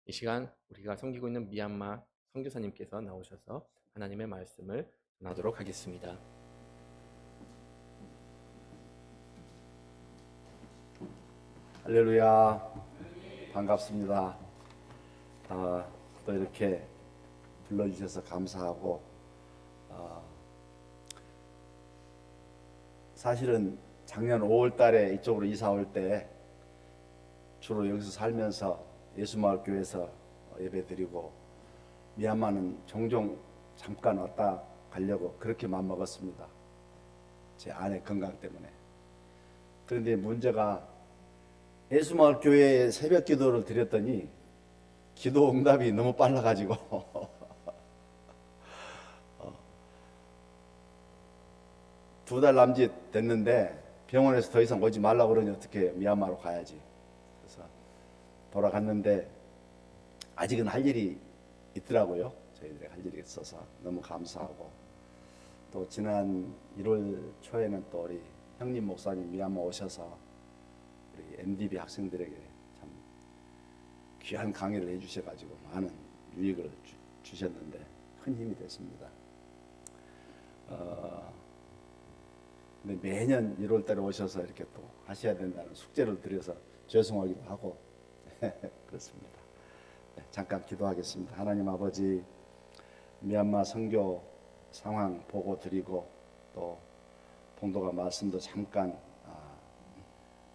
이 시간 우리가 섬기고 있는 미얀마 선교사님께서 나오셔서 하나님의 말씀을 전하도록 하겠습니다. 할렐루야, 반갑습니다. 또 이렇게 불러주셔서 감사하고, 사실은 작년 5월 달에 이쪽으로 이사 올 때 주로 여기서 살면서 예수마을교회에서 예배 드리고, 미얀마는 종종 잠깐 왔다 가려고 그렇게 맘먹었습니다. 제 아내 건강 때문에. 그런데 문제가 예수마을 교회에 새벽 기도를 드렸더니 기도 응답이 너무 빨라가지고 2달 남짓 됐는데 병원에서 더 이상 오지 말라고 그러니 어떻게 미얀마로 가야지. 그래서 돌아갔는데 아직은 할 일이 있더라고요. 저희들이 할 일이 있어서 너무 감사하고, 또 지난 1월 초에는 또 우리 형님 목사님 미얀마 오셔서 우리 MDB 학생들에게 참 귀한 강의를 해주셔가지고 많은 유익을 주셨는데 큰 힘이 됐습니다. 근데 매년 1월달에 오셔서 이렇게 또 하셔야 된다는 숙제를 드려서 죄송하기도 하고 그렇습니다. 네, 잠깐 기도하겠습니다. 하나님 아버지, 미얀마 선교 상황 보고 드리고, 또 봉도가 말씀도 잠깐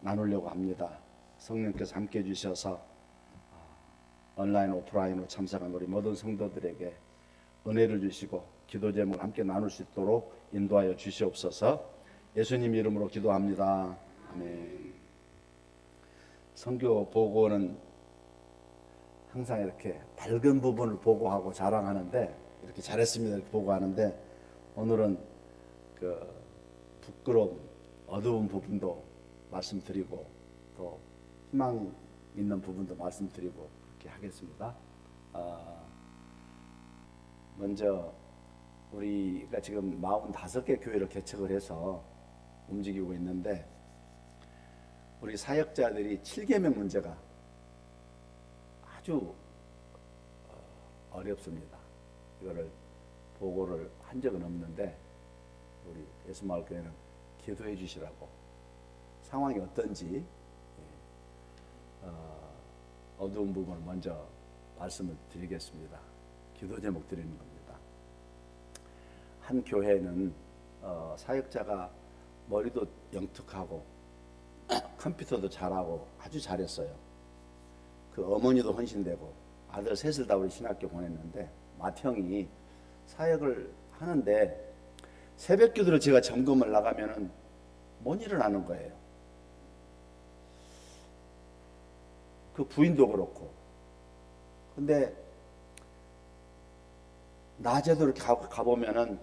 나누려고 합니다. 성령께서 함께 해주셔서 온라인 오프라인으로 참석한 우리 모든 성도들에게 은혜를 주시고 기도 제목을 함께 나눌 수 있도록 인도하여 주시옵소서. 예수님 이름으로 기도합니다. 아멘. 선교 보고는 항상 이렇게 밝은 부분을 보고하고 자랑하는데, 이렇게 잘했습니다 이렇게 보고하는데, 오늘은 그 부끄러움, 어두운 부분도 말씀드리고, 또 희망 있는 부분도 말씀드리고 그렇게 하겠습니다. 먼저 우리가 지금 45개 교회를 개척을 해서 움직이고 있는데, 우리 사역자들이 7계명 문제가 아주 어렵습니다. 이거를 보고를 한 적은 없는데 우리 예수마을교회는 기도해 주시라고, 상황이 어떤지 어두운 부분을 먼저 말씀을 드리겠습니다. 기도 제목 드리는 겁니다. 한 교회는 사역자가 머리도 영특하고 컴퓨터도 잘하고 아주 잘했어요. 그 어머니도 헌신되고 아들 셋을 다 우리 신학교 보냈는데, 맏형이 사역을 하는데 새벽 기도를 제가 점검을 나가면은 못 일어나는 거예요. 그 부인도 그렇고. 근데 낮에도 이렇게 가보면은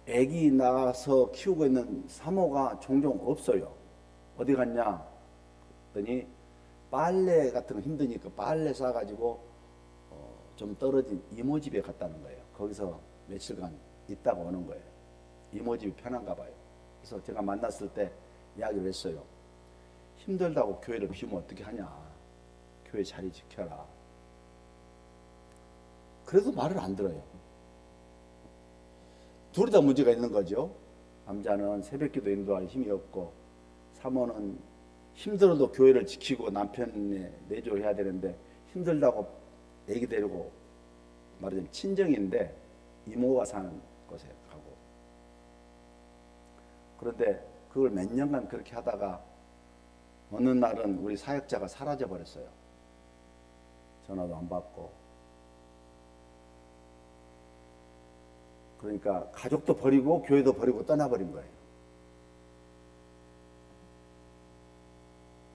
애기 낳아서 키우고 있는 사모가 종종 없어요. 어디 갔냐 그랬더니 빨래 같은 거 힘드니까 빨래 싸가지고 좀 떨어진 이모 집에 갔다는 거예요. 거기서 며칠간 있다가 오는 거예요. 이모 집이 편한가 봐요. 그래서 제가 만났을 때 이야기를 했어요. 힘들다고 교회를 비우면 어떻게 하냐. 교회 자리 지켜라. 그래도 말을 안 들어요. 둘이 다 문제가 있는 거죠. 남자는 새벽기도 인도할 힘이 없고, 사모는 힘들어도 교회를 지키고 남편에 내조해야 되는데 힘들다고 애기 데리고, 말하자면 친정인데 이모가 사는 곳에 가고. 그런데 그걸 몇 년간 그렇게 하다가 어느 날은 우리 사역자가 사라져 버렸어요. 전화도 안 받고. 그러니까 가족도 버리고 교회도 버리고 떠나버린 거예요.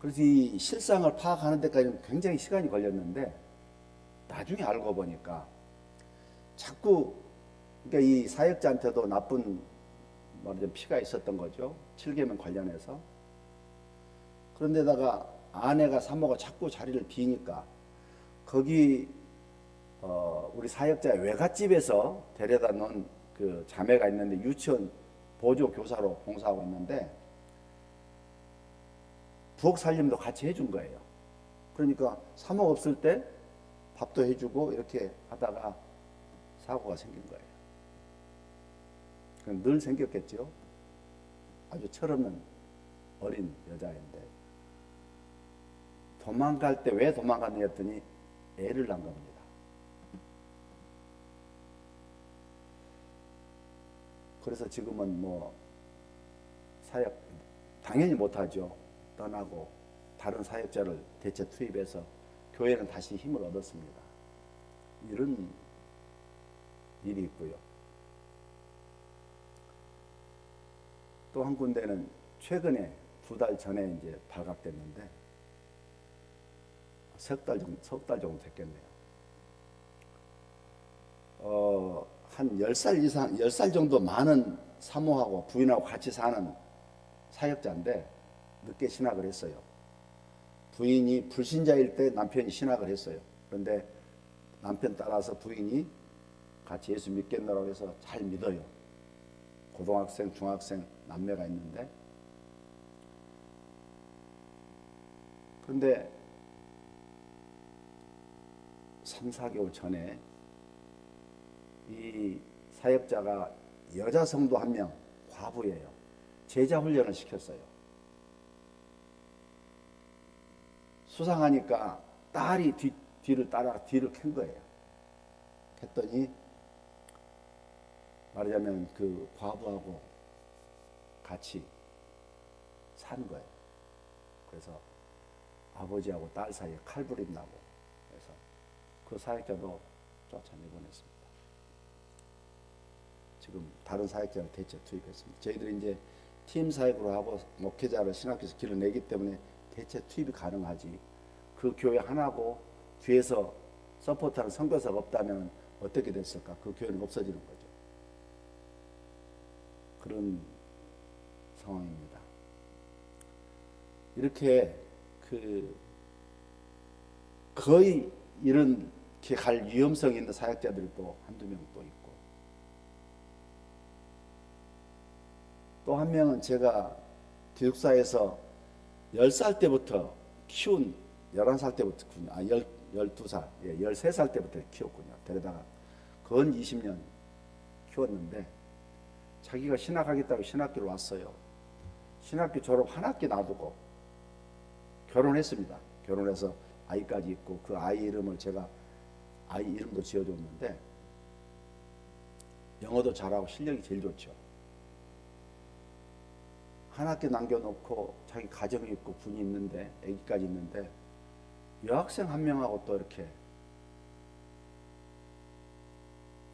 그래서 이 실상을 파악하는 데까지는 굉장히 시간이 걸렸는데, 나중에 알고 보니까 자꾸, 그러니까 이 사역자한테도 나쁜 말하자면 피가 있었던 거죠. 7계명 관련해서. 그런데다가 아내가 사모가 자꾸 자리를 비니까 거기 우리 사역자의 외갓집에서 데려다 놓은 그 자매가 있는데, 유치원 보조 교사로 봉사하고 있는데 부엌 살림도 같이 해준 거예요. 그러니까 사모 없을 때 밥도 해주고 이렇게 하다가 사고가 생긴 거예요. 늘 생겼겠죠. 아주 철없는 어린 여자인데 도망갈 때 왜 도망갔냐 했더니 애를 낳은 겁니다. 그래서 지금은 뭐 사역 당연히 못하죠. 떠나고 다른 사역자를 대체 투입해서 교회는 다시 힘을 얻었습니다. 이런 일이 있고요. 또 한 군데는 최근에 2달 전에 이제 발각됐는데 석 달 정도 됐겠네요. 한 10살 이상, 10살 정도 많은 사모하고 부인하고 같이 사는 사역자인데 늦게 신학을 했어요. 부인이 불신자일 때 남편이 신학을 했어요. 그런데 남편 따라서 부인이 같이 예수 믿겠노라고 해서 잘 믿어요. 고등학생, 중학생 남매가 있는데 그런데 3, 4개월 전에 이 사역자가 여자 성도 한 명, 과부예요. 제자 훈련을 시켰어요. 수상하니까 딸이 뒤를 캔 거예요. 했더니 말하자면 그 과부하고 같이 산 거예요. 그래서 아버지하고 딸 사이에 칼부림 나고 그래서 그 사역자도 쫓아내보냈습니다. 지금 다른 사역자를 대체 투입했습니다. 저희들이 이제 팀 사역으로 하고 목회자를 신학교에서 길러내기 때문에 대체 투입이 가능하지. 그 교회 하나고 뒤에서 서포트하는 선교사가 없다면 어떻게 됐을까? 그 교회는 없어지는 거죠. 그런 상황입니다. 이렇게 거의 이렇게 갈 위험성이 있는 사역자들이 또 한두 명 또 있고 또 한 명은 제가 기숙사에서 10살 때부터 키운 11살 때부터 12살, 13살 때부터 키웠군요. 데려다가 건 20년 키웠는데 자기가 신학하겠다고 신학교를 왔어요. 신학교 졸업 한 학기 놔두고 결혼했습니다. 결혼해서 아이까지 있고 그 아이 이름을 제가 아이 이름도 지어줬는데 영어도 잘하고 실력이 제일 좋죠. 한 학기 남겨놓고 자기 가정이 있고 분이 있는데 아기까지 있는데 여학생 한 명하고 또 이렇게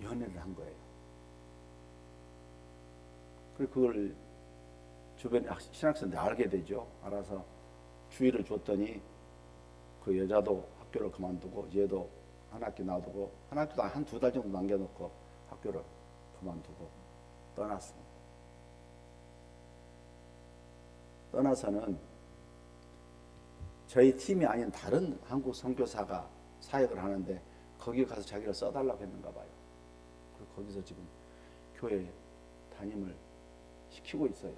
연애를 한 거예요. 그리고 그걸 주변에 신학생들이 알게 되죠. 알아서 주의를 줬더니 그 여자도 학교를 그만두고 얘도 한 학기 놔두고 한 학기도 한 2달 정도 남겨놓고 학교를 그만두고 떠났습니다. 떠나서는 저희 팀이 아닌 다른 한국 선교사가 사역을 하는데 거기 가서 자기를 써달라고 했는가 봐요. 그리고 거기서 지금 교회 담임을 시키고 있어요.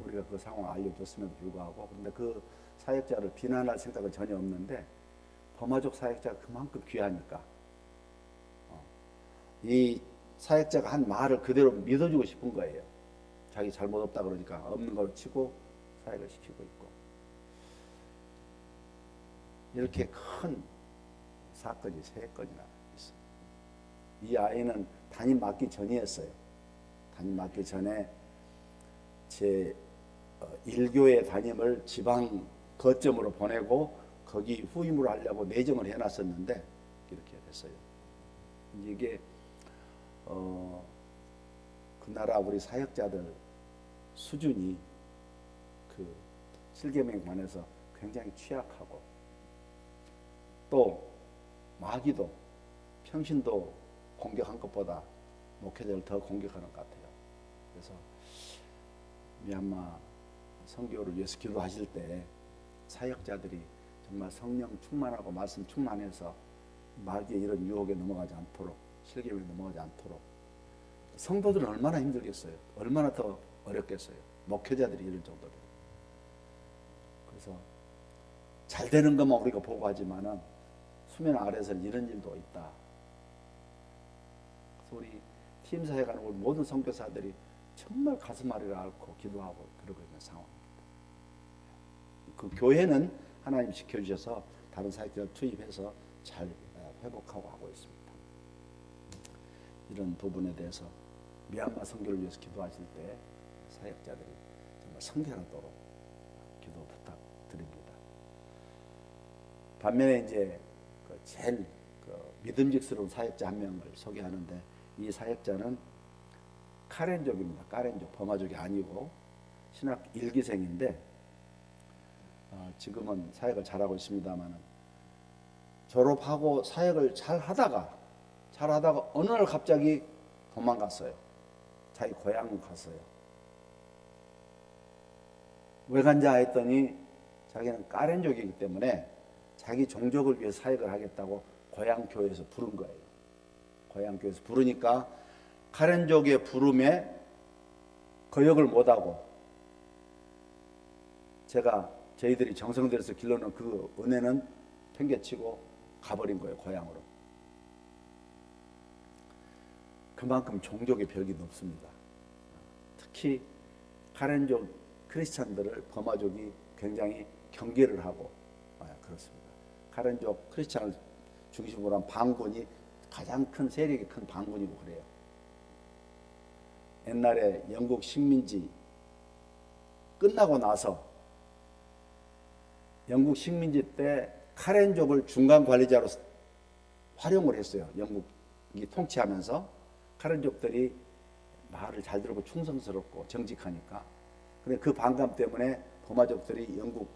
우리가 그 상황을 알려줬음에도 불구하고. 그런데 그 사역자를 비난할 생각은 전혀 없는데 버마족 사역자가 그만큼 귀하니까 이 사역자가 한 말을 그대로 믿어주고 싶은 거예요. 자기 잘못 없다 그러니까 없는 걸 치고 사역을 시키고 있고. 이렇게 큰 사건이 3건이나 있어요. 이 아이는 담임 맡기 전이었어요. 담임 맡기 전에 제 1교회 담임을 지방 거점으로 보내고 거기 후임으로 하려고 내정을 해놨었는데 이렇게 됐어요. 이게 그 나라 우리 사역자들 수준이 그 7계명에 관해서 굉장히 취약하고 또 마귀도 평신도 공격한 것보다 목회자를 더 공격하는 것 같아요. 그래서 미얀마 선교를 위해서 기도하실 때 사역자들이 정말 성령 충만하고 말씀 충만해서 마귀의 이런 유혹에 넘어가지 않도록, 실계명에 넘어가지 않도록. 성도들은 얼마나 힘들겠어요. 얼마나 더 어렵겠어요. 목회자들이 이럴 정도로. 그래서 잘 되는 것만 우리가 보고 하지만은 수면 아래에서는 이런 일도 있다. 그래서 우리 팀 사역에 가는 우리 모든 선교사들이 정말 가슴 아래를 앓고 기도하고 그러고 있는 상황입니다. 그 교회는 하나님 지켜주셔서 다른 사역자를 투입해서 잘 회복하고 하고 있습니다. 이런 부분에 대해서 미얀마 선교를 위해서 기도하실 때 사역자들이 정말 성결하도록 기도 부탁드립니다. 반면에 이제 제일 믿음직스러운 사역자 한 명을 소개하는데, 이 사역자는 카렌족입니다. 카렌족, 버마족이 아니고 신학 1기생인데 지금은 사역을 잘하고 있습니다만, 졸업하고 사역을 잘 하다가 어느 날 갑자기 도망갔어요. 자기 고향 갔어요. 왜 간자 했더니 자기는 카렌족이기 때문에 자기 종족을 위해 사역을 하겠다고 고향 교회에서 부른 거예요. 고향 교회에서 부르니까 카렌족의 부름에 거역을 못하고 저희들이 정성 들여서 길러놓은 그 은혜는 팽개치고 가버린 거예요, 고향으로. 그만큼 종족의 벽이 높습니다. 특히 카렌족 크리스찬들을 버마족이 굉장히 경계를 하고 그렇습니다. 카렌족 크리스찬을 중심으로 한 반군이 가장 큰 세력이 큰 반군이고 그래요. 옛날에 영국 식민지 끝나고 나서 영국 식민지 때 카렌족을 중간 관리자로 활용을 했어요. 영국이 통치하면서 카렌족들이 말을 잘 들고 충성스럽고 정직하니까. 근데 그 반감 때문에 버마족들이 영국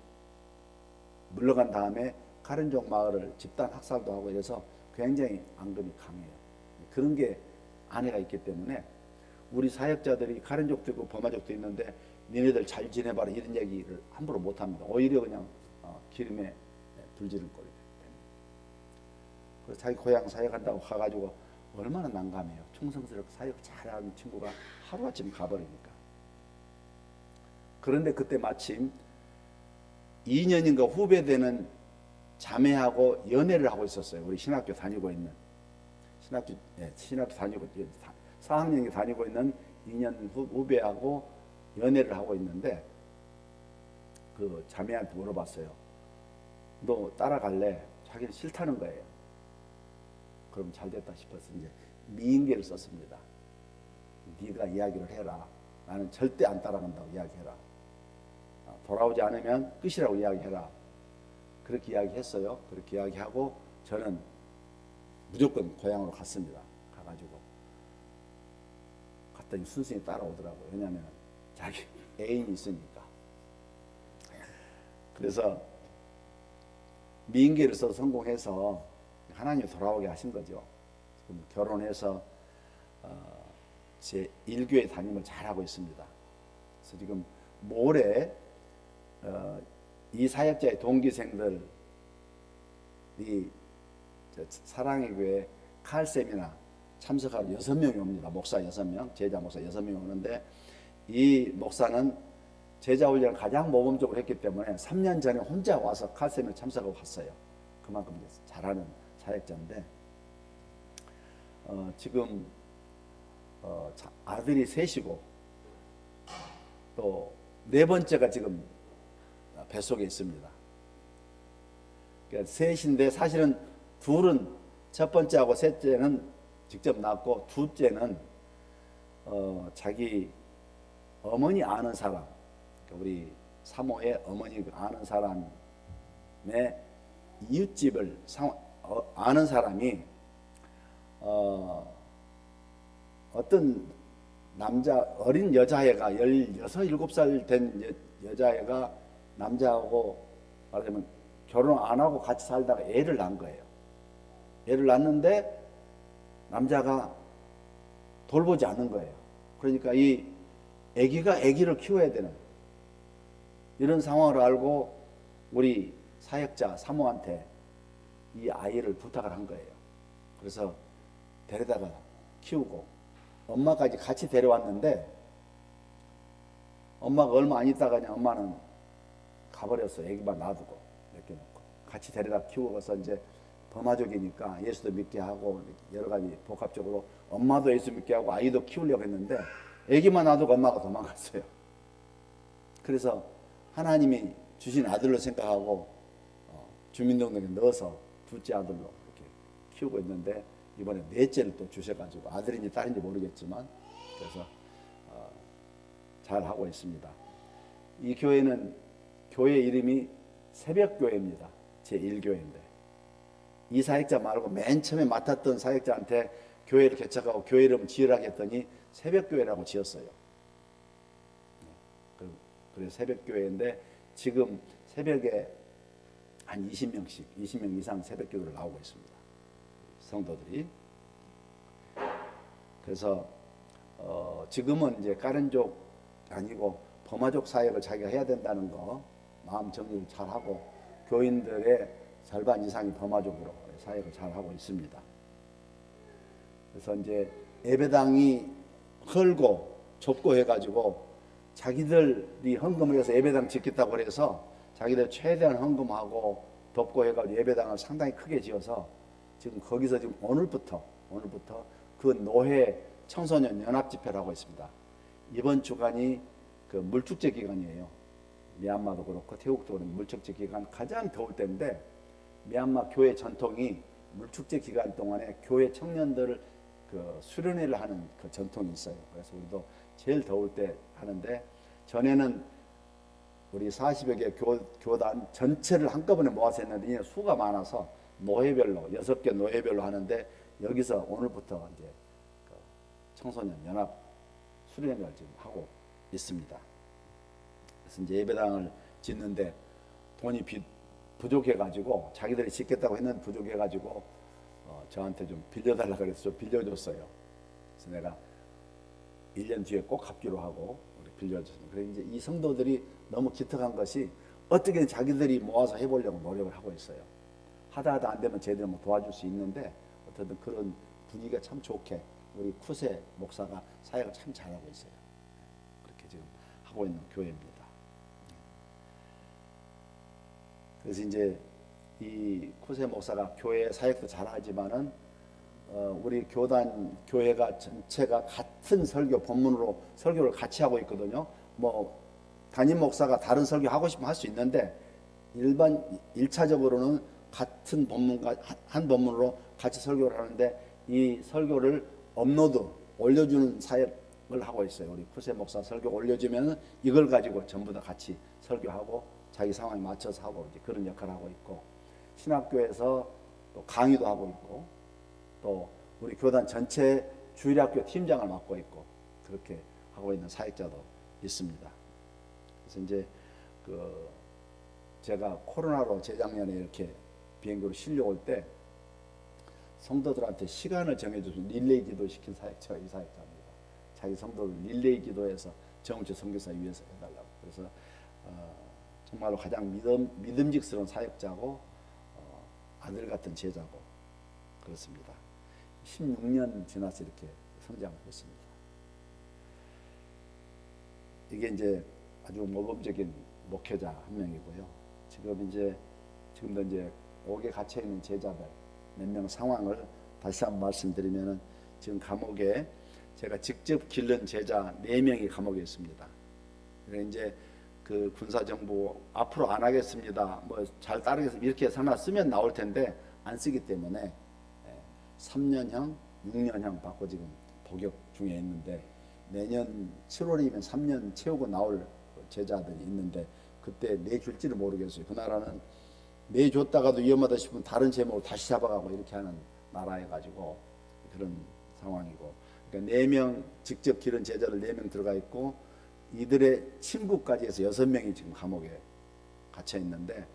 물러간 다음에 카렌족 마을을 집단 학살도 하고 이래서 굉장히 앙금이 강해요. 그런 게 안해가 있기 때문에 우리 사역자들이 카렌족도 있고 버마족도 있는데 니네들 잘 지내봐라 이런 얘기를 함부로 못합니다. 오히려 그냥 기름에 불지른 꼴이 됩니다. 그래서 자기 고향 사역한다고 가가지고 얼마나 난감해요. 충성스럽게 사역 잘하는 친구가 하루아침 가버리니까. 그런데 그때 마침 2년인가 후배 되는 자매하고 연애를 하고 있었어요. 우리 신학교 다니고 있는 신학교 다니고 4학년이 다니고 있는 2년 후배하고 연애를 하고 있는데 그 자매한테 물어봤어요. 너 따라갈래? 자기는 싫다는 거예요. 그럼 잘 됐다 싶어서 이제 미인계를 썼습니다. 네가 이야기를 해라. 나는 절대 안 따라간다고 이야기해라. 돌아오지 않으면 끝이라고 이야기해라. 그렇게 이야기했어요. 그렇게 이야기하고 저는 무조건 고향으로 갔습니다. 가가지고 갔더니 순순히 따라오더라고요. 왜냐하면 자기 애인이 있으니까. 그래서 미인계를 써서 성공해서 하나님이 돌아오게 하신 거죠. 지금 결혼해서 제 1교회 담임을 잘하고 있습니다. 그래서 지금 모레 이 사역자의 동기생들이 사랑의 교회 칼 세미나 참석하러 6명이 옵니다. 목사 6명, 제자 목사 6명이 오는데 이 목사는 제자 훈련을 가장 모범적으로 했기 때문에 3년 전에 혼자 와서 칼 세미나 참석하고 갔어요. 그만큼 잘하는 사역자인데 지금 아들이 셋이고 또 네 번째가 지금 뱃속에 있습니다. 그러니까 셋인데 사실은 둘은 첫 번째하고 셋째는 직접 낳았고 둘째는 자기 어머니 아는 사람, 그러니까 우리 사모의 어머니 아는 사람의 이웃집을 아는 사람이 어떤 남자 어린 여자애가 16, 17살 된 여자애가 남자하고 말하자면 결혼 안 하고 같이 살다가 애를 낳은 거예요. 애를 낳는데 남자가 돌보지 않는 거예요. 그러니까 이 애기가 애기를 키워야 되는 이런 상황을 알고 우리 사역자 사모한테 이 아이를 부탁을 한 거예요. 그래서 데려다가 키우고 엄마까지 같이 데려왔는데 엄마가 얼마 안 있다가 그냥 엄마는 가버렸어요. 애기만 놔두고 이렇게 놓고 같이 데려다 키우고서 이제 범아족이니까 예수도 믿게 하고 여러 가지 복합적으로 엄마도 예수 믿게 하고 아이도 키우려고 했는데 아기만 놔두고 엄마가 도망갔어요. 그래서 하나님이 주신 아들로 생각하고 주민등록에 넣어서 둘째 아들로 이렇게 키우고 있는데 이번에 넷째를 또 주셔가지고 아들인지 딸인지 모르겠지만 그래서 잘 하고 있습니다. 이 교회는 교회 이름이 새벽교회입니다. 제1교회인데 이 사역자 말고 맨 처음에 맡았던 사역자한테 교회를 개척하고 교회 이름 지으라고 했더니 새벽교회라고 지었어요. 그래서 새벽교회인데 지금 새벽에 한 20명 이상 새벽교회를 나오고 있습니다. 성도들이. 그래서 지금은 이제 가른족 아니고 범아족 사역을 자기가 해야 된다는 거 마음 정리를 잘하고 교인들의 절반 이상이 범아족으로 사역을 잘하고 있습니다. 그래서 이제 예배당이 헐고 좁고 해가지고 자기들이 헌금을 해서 예배당 짓겠다고 해서 자기들 최대한 헌금하고 돕고 해가지고 예배당을 상당히 크게 지어서 지금 거기서 지금 오늘부터 그 노회 청소년 연합 집회를 하고 있습니다. 이번 주간이 그 물축제 기간이에요. 미얀마도 그렇고 태국도 그렇고 물축제 기간 가장 더울 때인데 미얀마 교회 전통이 물축제 기간 동안에 교회 청년들을 그 수련회를 하는 그 전통이 있어요. 그래서 우리도 제일 더울 때 하는데 전에는 우리 40여 개 교단 전체를 한꺼번에 모아서 했는데 수가 많아서 노회별로 6개 노회별로 하는데 여기서 오늘부터 이제 그 청소년 연합 수련회를 지금 하고 있습니다. 그래서 이제 예배당을 짓는데 돈이 부족해가지고 자기들이 짓겠다고 했는데 부족해가지고 저한테 좀 빌려달라 그래서 좀 빌려줬어요. 그래서 내가 1년 뒤에 꼭 갚기로 하고 빌려줬습니다. 그래서 이제 이 성도들이 너무 기특한 것이 어떻게든 자기들이 모아서 해보려고 노력을 하고 있어요. 하다 안 되면 제대로 뭐 도와줄 수 있는데 어쨌든 그런 분위기가 참 좋게 우리 쿠세 목사가 사역을 참 잘하고 있어요. 그렇게 지금 하고 있는 교회입니다. 그래서 이제 이 쿠세 목사가 교회 사역도 잘하지만은 우리 교회가 전체가 같은 설교 본문으로 설교를 같이 하고 있거든요. 뭐 담임 목사가 다른 설교 하고 싶으면 할 수 있는데 일반 1차적으로는 같은 본문과 한 본문으로 같이 설교를 하는데 이 설교를 업로드 올려주는 사역을 하고 있어요. 우리 쿠세 목사 설교 올려주면 이걸 가지고 전부 다 같이 설교하고 자기 상황에 맞춰서 하고 이제 그런 역할을 하고 있고 신학교에서 또 강의도 하고 있고 또 우리 교단 전체 주일학교 팀장을 맡고 있고 그렇게 하고 있는 사역자도 있습니다. 그래서 이제 제가 코로나로 재작년에 이렇게 비행기로 실려올 때 성도들한테 시간을 정해줘서 릴레이 기도 시킨 사역자가 이 사역자입니다. 자기 성도를 릴레이 기도해서 정우치 선교사 위해서 해달라고. 그래서 정말로 가장 믿음직스러운 사역자고 아들 같은 제자고 그렇습니다. 16년 지나서 이렇게 성장을 했습니다. 이게 이제 아주 모범적인 목회자 한 명이고요. 지금도 이제 옥에 갇혀 있는 제자들 몇 명 상황을 다시 한번 말씀드리면은 지금 감옥에 제가 직접 기른 제자 4명이 감옥에 있습니다. 그래서 이제 그 군사정부 앞으로 안 하겠습니다. 뭐 잘 따르겠습니다. 이렇게 하나 쓰면 나올 텐데 안 쓰기 때문에 3년형, 6년형 받고 지금 복역 중에 있는데 내년 7월이면 3년 채우고 나올 제자들이 있는데 그때 내줄지를 모르겠어요. 그 나라는 내줬다가도 위험하다 싶으면 다른 제목으로 다시 잡아가고 이렇게 하는 나라여가지고 그런 상황이고 그러니까 4명 직접 기른 제자들 4명 들어가 있고 이들의 친구까지 해서 6명이 지금 감옥에 갇혀 있는데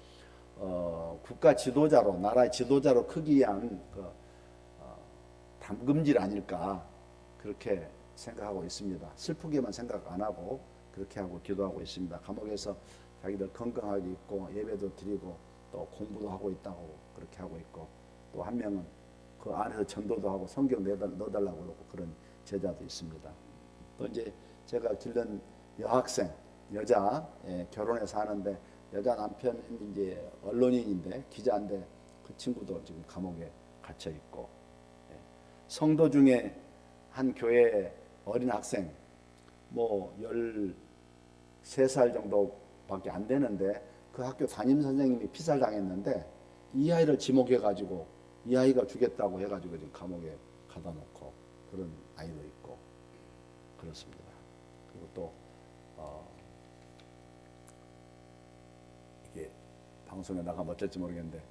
국가 지도자로 나라의 지도자로 크기 위한 담금질 아닐까 그렇게 생각하고 있습니다. 슬프게만 생각 안 하고 그렇게 하고 기도하고 있습니다. 감옥에서 자기들 건강하게 있고 예배도 드리고 또 공부도 하고 있다고 그렇게 하고 있고 또 한 명은 그 안에서 전도도 하고 성경 넣어달라고 그러고 그런 제자도 있습니다. 또 이제 제가 기른 여학생 여자 결혼해서 하는데 여자 남편은 이제 언론인인데 기자인데 그 친구도 지금 감옥에 갇혀 있고, 예. 성도 중에 한 교회 어린 학생 뭐 13살 정도밖에 안 되는데 그 학교 담임 선생님이 피살당했는데 이 아이를 지목해 가지고 이 아이가 주겠다고 해 가지고 지금 감옥에 가다 놓고 그런 아이도 있고 그렇습니다. 그리고 또 이게 방송에 나가면 어쩔지 모르겠는데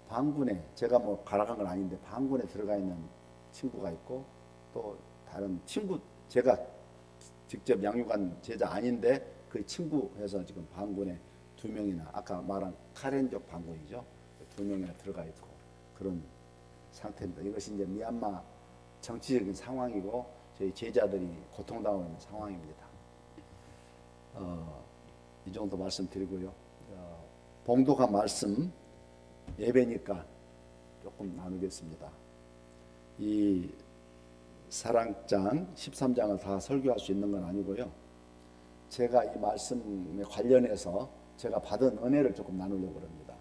방군에 제가 뭐 가락한 건 아닌데 방군에 들어가 있는 친구가 있고 또 다른 친구 제가 직접 양육한 제자 아닌데 그 친구 해서 지금 방군에 2명이나 아까 말한 카렌족 방군이죠. 2명이나 들어가 있고 그런 상태입니다. 이것이 이제 미얀마 정치적인 상황이고 저희 제자들이 고통당하고 있는 상황입니다. 이 정도 말씀드리고요. 봉독한 말씀 예배니까 조금 나누겠습니다. 이 사랑장 13장을 다 설교할 수 있는 건 아니고요. 제가 이 말씀에 관련해서 제가 받은 은혜를 조금 나누려고 합니다.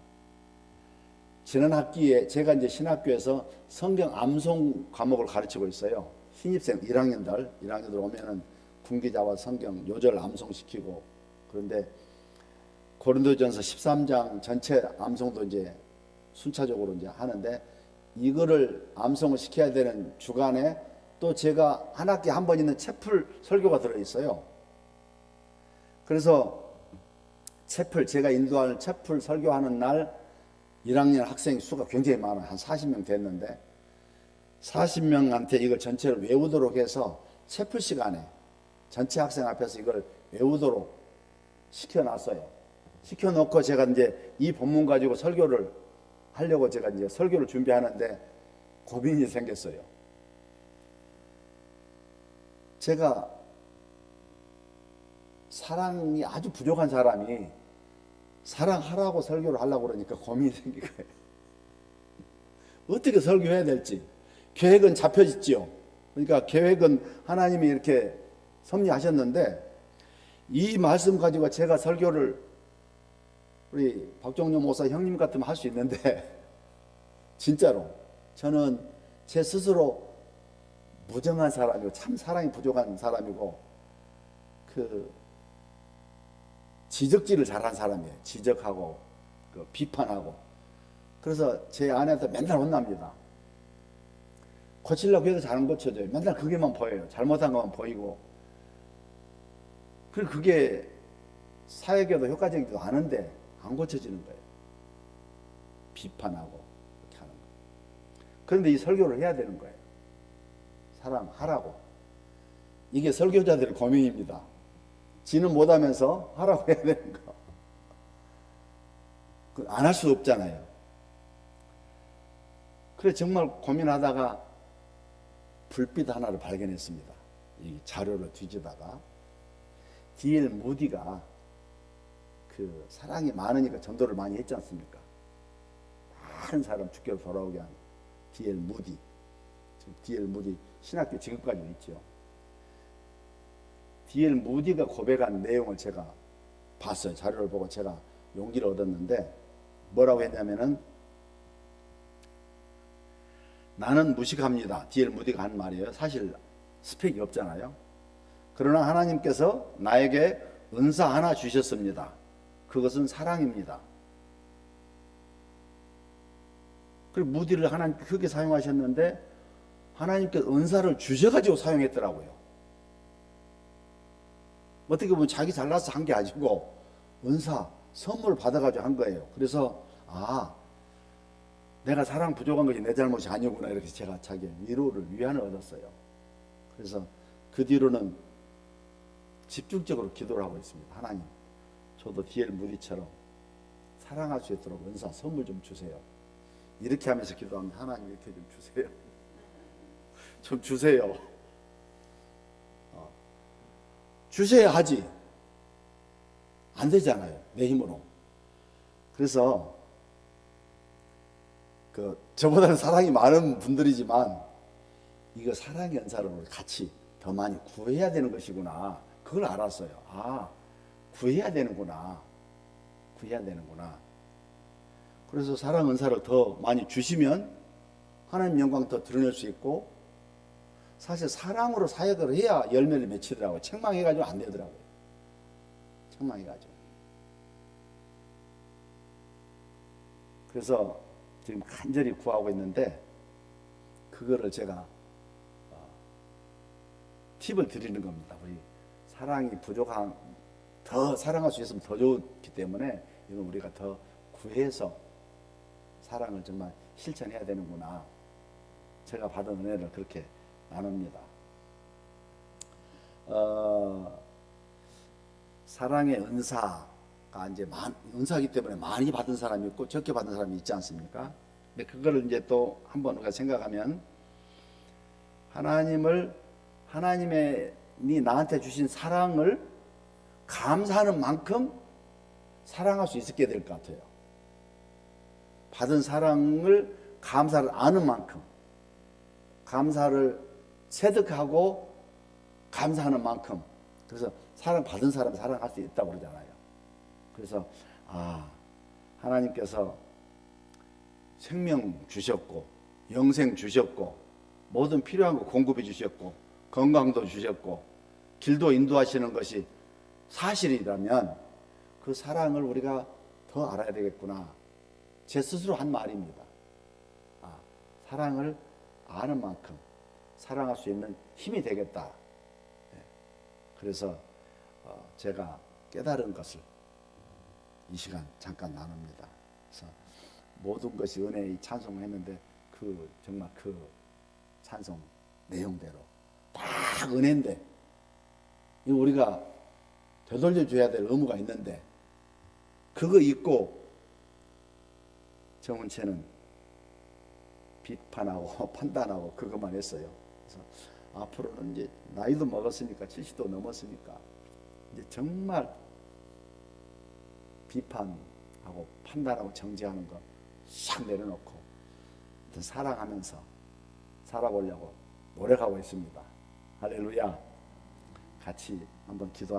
지난 학기에 제가 이제 신학교에서 성경 암송 과목을 가르치고 있어요. 신입생 1학년들 오면은 군기 잡아 성경 요절 암송시키고 그런데 고린도전서 13장 전체 암송도 이제 순차적으로 이제 하는데 이거를 암송을 시켜야 되는 주간에 또 제가 한 학기에 한 번 있는 채플 설교가 들어 있어요. 그래서 제가 인도하는 채플 설교하는 날 1학년 학생 수가 굉장히 많아요. 한 40명 됐는데 40명한테 이걸 전체를 외우도록 해서 채플 시간에 전체 학생 앞에서 이걸 외우도록 시켜놨어요. 시켜놓고 제가 이제 이 본문 가지고 설교를 하려고 제가 이제 설교를 준비하는데 고민이 생겼어요. 제가 사랑이 아주 부족한 사람이 사랑하라고 설교를 하려고 그러니까 고민이 생긴 거예요. 어떻게 설교해야 될지. 계획은 잡혀있지요. 그러니까 계획은 하나님이 이렇게 섭리하셨는데 이 말씀 가지고 제가 설교를 우리 박종료 목사 형님 같으면 할 수 있는데 진짜로 저는 제 스스로 무정한 사람이고 참 사랑이 부족한 사람이고 그 지적질을 잘한 사람이에요. 지적하고 그 비판하고. 그래서 제 아내한테 맨날 혼납니다. 고치려고 해도 잘 안 고쳐져요. 맨날 그게만 보여요. 잘못한 것만 보이고. 그리고 그게 사회계도 효과적이지도 않은데 안 고쳐지는 거예요. 비판하고 이렇게 하는 거예요. 그런데 이 설교를 해야 되는 거예요. 사랑하라고. 이게 설교자들의 고민입니다. 지는 못하면서 하라고 해야 되는 거. 안 할 수 없잖아요. 그래 정말 고민하다가 불빛 하나를 발견했습니다. 이 자료를 뒤지다가 D.L. 무디가 그 사랑이 많으니까 전도를 많이 했지 않습니까? 많은 사람 주께로 돌아오게 한 D.L. 무디. 지금 D.L. 무디 신학교 지금까지 있죠. D.L. 무디가 고백한 내용을 제가 봤어요. 자료를 보고 제가 용기를 얻었는데 뭐라고 했냐면은 나는 무식합니다. D.L. 무디가 한 말이에요. 사실 스펙이 없잖아요. 그러나 하나님께서 나에게 은사 하나 주셨습니다. 그것은 사랑입니다. 그리고 무디를 하나님 크게 사용하셨는데 하나님께서 은사를 주셔가지고 사용했더라고요. 어떻게 보면 자기 잘나서 한 게 아니고 은사, 선물을 받아가지고 한 거예요. 그래서 내가 사랑 부족한 것이 내 잘못이 아니구나 이렇게 제가 자기 위로를 위안을 얻었어요. 그래서 그 뒤로는 집중적으로 기도를 하고 있습니다. 하나님, 저도 D.L. 무디처럼 사랑할 수 있도록 은사, 선물 좀 주세요. 이렇게 하면서 기도하면 하나님 이렇게 좀 주세요. 좀 주세요. 주셔야 하지. 안 되잖아요. 내 힘으로. 그래서 저보다는 사랑이 많은 분들이지만 이거 사랑의 은사를 같이 더 많이 구해야 되는 것이구나. 그걸 알았어요. 구해야 되는구나. 구해야 되는구나. 그래서 사랑 은사를 더 많이 주시면 하나님 영광 더 드러낼 수 있고, 사실 사랑으로 사역을 해야 열매를 맺히더라고요. 책망해가지고 안 되더라고요. 책망해가지고. 그래서 지금 간절히 구하고 있는데, 그거를 제가 팁을 드리는 겁니다. 우리 사랑이 부족한, 더 사랑할 수 있으면 더 좋기 때문에 이건 우리가 더 구해서 사랑을 정말 실천해야 되는구나. 제가 받은 은혜를 그렇게 나눕니다. 사랑의 은사가 이제 은사이기 때문에 많이 받은 사람이 있고 적게 받은 사람이 있지 않습니까? 근데 그거를 이제 또 한번 우리가 생각하면, 하나님이 나한테 주신 사랑을 감사하는 만큼 사랑할 수 있게 될 것 같아요. 받은 사랑을 감사를 아는 만큼, 감사를 체득하고 감사하는 만큼, 그래서 받은 사람 사랑할 수 있다고 그러잖아요. 그래서 하나님께서 생명 주셨고 영생 주셨고 모든 필요한 거 공급해 주셨고 건강도 주셨고 길도 인도하시는 것이 사실이라면 그 사랑을 우리가 더 알아야 되겠구나. 제 스스로 한 말입니다. 사랑을 아는 만큼 사랑할 수 있는 힘이 되겠다. 그래서 제가 깨달은 것을 이 시간 잠깐 나눕니다. 그래서 모든 것이 은혜의 찬송을 했는데 정말 그 찬송 내용대로 다 은혜인데, 이거 우리가 되돌려 줘야 될 의무가 있는데, 그거 잊고 정은채는 비판하고 판단하고 그것만 했어요. 그래서 앞으로는 이제 나이도 먹었으니까 70도 넘었으니까 이제 정말 비판하고 판단하고 정죄하는 거 싹 내려놓고 사랑하면서 살아보려고 노력하고 있습니다. 할렐루야. 같이 한번 기도하시죠.